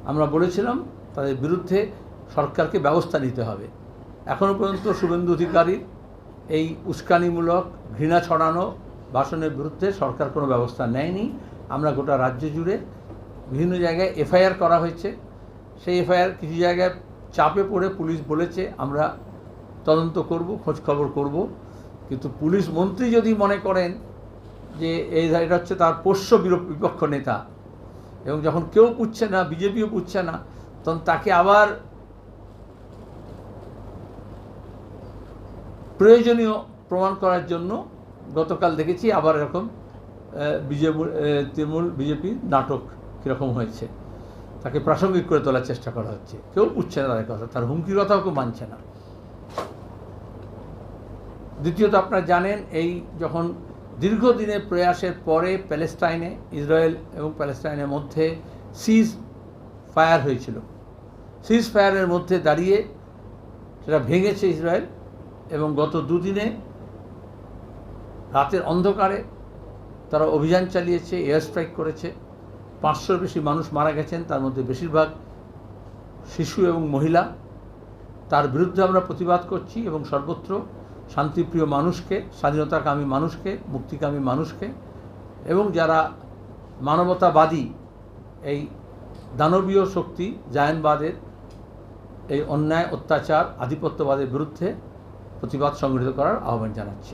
আমরা বলেছিলাম তাদের বিরুদ্ধে সরকারকে ব্যবস্থা নিতে হবে। এখনও পর্যন্ত শুভেন্দু অধিকারীর এই উস্কানিমূলক ঘৃণা ছড়ানো ভাষণের বিরুদ্ধে সরকার কোনো ব্যবস্থা নেয়নি। আমরা গোটা রাজ্য জুড়ে বিভিন্ন জায়গায় এফআইআর করা হয়েছে। সেই এফআইআর কিছু জায়গায় চাপে পড়ে পুলিশ বলেছে আমরা তদন্ত করব, খোঁজখবর করব, কিন্তু পুলিশ মন্ত্রী যদি মনে করেন যে এটা হচ্ছে তার পোষ্য বিপক্ষ নেতা, এবং যখন কেউ পুচ্ছে না, বিজেপিও পুচ্ছে না, তখন তাকে আবার প্রয়োজনীয় প্রমাণ করার জন্য গতকাল দেখেছি আবার এরকম তৃণমূল বিজেপির নাটক কীরকম হয়েছে, তাকে প্রাসঙ্গিক করে তোলার চেষ্টা করা হচ্ছে। কেউ পুচ্ছে না তাদের কথা, তার হুমকির কথাও কেউ মানছে না। দ্বিতীয়ত আপনারা জানেন, এই যখন দীর্ঘদিনের প্রয়াসের পরে প্যালেস্টাইনে, ইসরায়েল এবং প্যালেস্টাইনের মধ্যে সিজ ফায়ার হয়েছিল, সিজ ফায়ারের মধ্যে দাঁড়িয়ে সেটা ভেঙেছে ইসরায়েল, এবং গত দুদিনে রাতের অন্ধকারে তারা অভিযান চালিয়েছে, এয়ার স্ট্রাইক করেছে। 500-র বেশি মানুষ মারা গেছেন, তার মধ্যে বেশিরভাগ শিশু এবং মহিলা। তার বিরুদ্ধে আমরা প্রতিবাদ করছি এবং সর্বত্র শান্তিপ্রিয় মানুষকে, স্বাধীনতাকামী মানুষকে, মুক্তিকামী মানুষকে এবং যারা মানবতাবাদী এই দানবীয় শক্তি জায়নবাদের এই অন্যায়, অত্যাচার, আধিপত্যবাদের বিরুদ্ধে প্রতিবাদ সংগঠিত করার আহ্বান জানাচ্ছি।